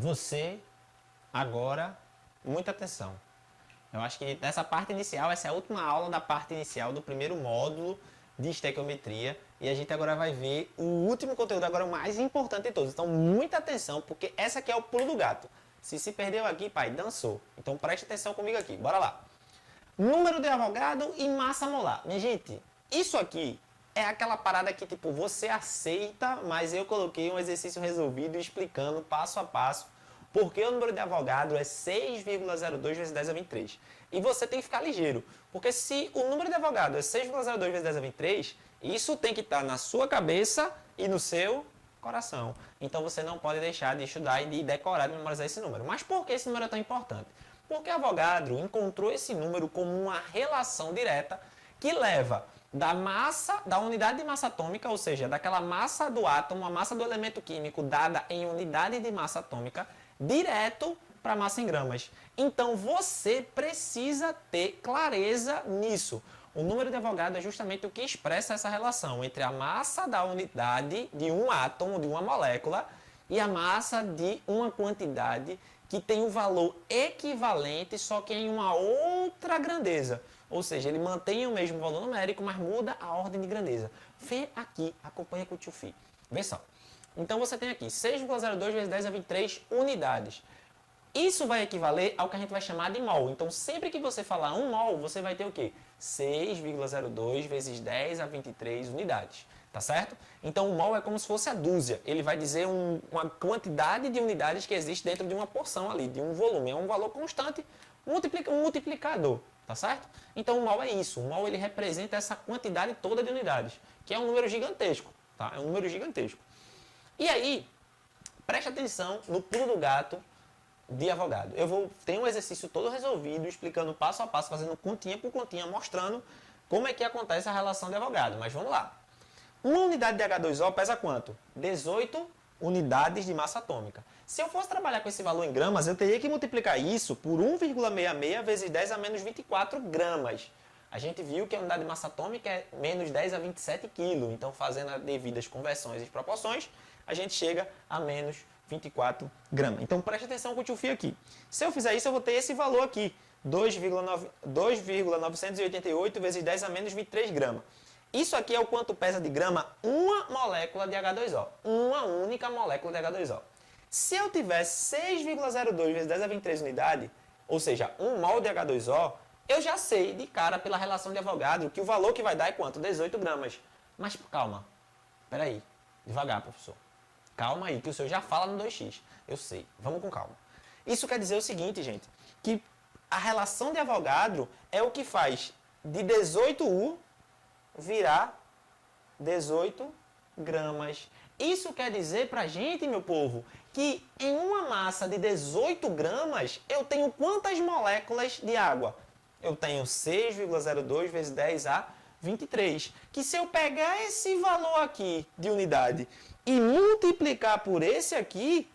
você agora, muita atenção. Eu acho que nessa parte inicial, essa é a última aula da parte inicial do primeiro módulo de estequiometria. E a gente agora vai ver o último conteúdo, agora o mais importante de todos. Então, muita atenção, porque essa aqui é o pulo do gato. Se perdeu aqui, pai, dançou. Então, preste atenção comigo aqui. Bora lá. Número de Avogadro e massa molar. Minha gente, isso aqui é aquela parada que, tipo, você aceita, mas eu coloquei um exercício resolvido explicando passo a passo porque o número de Avogadro é 6,02 vezes 10 a 23. E você tem que ficar ligeiro, porque se o número de Avogadro é 6,02 vezes 10 a 23, isso tem que estar na sua cabeça e no seu coração. Então você não pode deixar de estudar e de decorar, de memorizar esse número. Mas por que esse número é tão importante? Porque Avogadro encontrou esse número como uma relação direta que leva da massa, da unidade de massa atômica, ou seja, daquela massa do átomo, a massa do elemento químico dada em unidade de massa atômica, direto para a massa em gramas. Então você precisa ter clareza nisso. O número de Avogadro é justamente o que expressa essa relação entre a massa da unidade de um átomo, de uma molécula, e a massa de uma quantidade que tem um valor equivalente, só que em uma outra grandeza. Ou seja, ele mantém o mesmo valor numérico, mas muda a ordem de grandeza. Vê aqui, acompanha com o tio Fi. Vê só. Então você tem aqui 6,02 vezes 10 a 23 unidades. Isso vai equivaler ao que a gente vai chamar de mol. Então sempre que você falar 1 mol, você vai ter o quê? 6,02 vezes 10 a 23 unidades. Tá certo? Então o mol é como se fosse a dúzia. Ele vai dizer uma quantidade de unidades que existe dentro de uma porção ali, de um volume. É um valor constante, um multiplicador. Tá certo? Então o mol é isso. O mol ele representa essa quantidade toda de unidades, que é um número gigantesco. Tá? É um número gigantesco. E aí, preste atenção no pulo do gato de Avogadro. Eu ter um exercício todo resolvido, explicando passo a passo, fazendo continha por continha, mostrando como é que acontece a relação de Avogadro. Mas vamos lá. Uma unidade de H2O pesa quanto? 18 unidades de massa atômica. Se eu fosse trabalhar com esse valor em gramas, eu teria que multiplicar isso por 1,66 vezes 10 a menos 24 gramas. A gente viu que a unidade de massa atômica é menos 10 a 27 kg. Então, fazendo as devidas conversões e proporções, a gente chega a menos 24 gramas. Então, preste atenção com o tio Fio aqui. Se eu fizer isso, eu vou ter esse valor aqui, 2,988 vezes 10 a menos 23 gramas. Isso aqui é o quanto pesa de grama uma molécula de H2O. Uma única molécula de H2O. Se eu tivesse 6,02 vezes 10 a 23 unidade, ou seja, 1 mol de H2O, eu já sei de cara pela relação de Avogadro que o valor que vai dar é quanto? 18 gramas. Mas calma, peraí, devagar, professor. Calma aí, que o senhor já fala no 2x. Eu sei, vamos com calma. Isso quer dizer o seguinte, gente, que a relação de Avogadro é o que faz de 18U virar 18 gramas. Isso quer dizer pra gente, meu povo, que em uma massa de 18 gramas, eu tenho quantas moléculas de água? Eu tenho 6,02 vezes 10 a 23. Que se eu pegar esse valor aqui de unidade e multiplicar por esse aqui,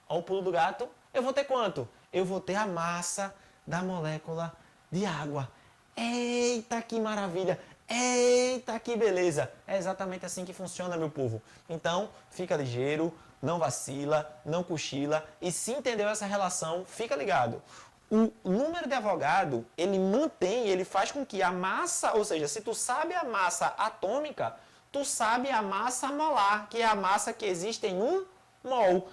ao pulo do gato, eu vou ter quanto? Eu vou ter a massa da molécula de água. Eita, que maravilha! Eita, que beleza! É exatamente assim que funciona, meu povo. Então, fica ligeiro, não vacila, não cochila. E se entendeu essa relação, fica ligado. O número de Avogadro, ele mantém, ele faz com que a massa, ou seja, se tu sabe a massa atômica, tu sabe a massa molar, que é a massa que existe em 1 mol.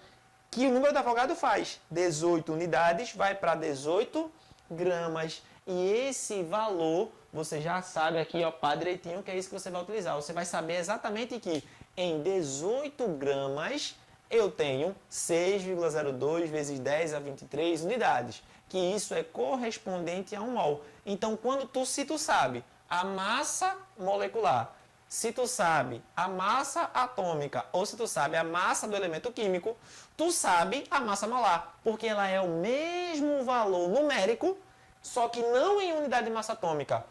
Que o número de Avogadro faz? 18 unidades vai para 18 gramas. E esse valor, você já sabe aqui, ó, pá, direitinho, que é isso que você vai utilizar. Você vai saber exatamente que em 18 gramas eu tenho 6,02 vezes 10 a 23 unidades. Que isso é correspondente a 1 mol. Então, se tu sabe a massa molecular, se tu sabe a massa atômica ou se tu sabe a massa do elemento químico, tu sabe a massa molar, porque ela é o mesmo valor numérico, só que não em unidade de massa atômica,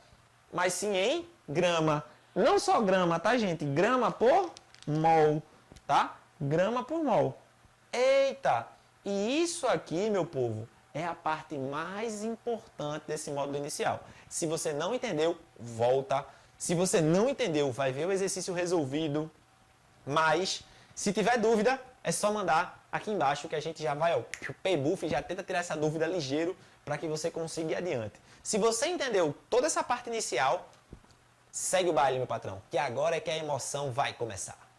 mas sim em grama. Não só grama, tá, gente? Grama por mol, tá? Grama por mol. Eita! E isso aqui, meu povo, é a parte mais importante desse módulo inicial. Se você não entendeu, volta. Se você não entendeu, vai ver o exercício resolvido. Mas, se tiver dúvida, é só mandar aqui embaixo que a gente já vai, ó, pbuff, já tenta tirar essa dúvida ligeiro para que você consiga ir adiante. Se você entendeu toda essa parte inicial, segue o baile, meu patrão, que agora é que a emoção vai começar.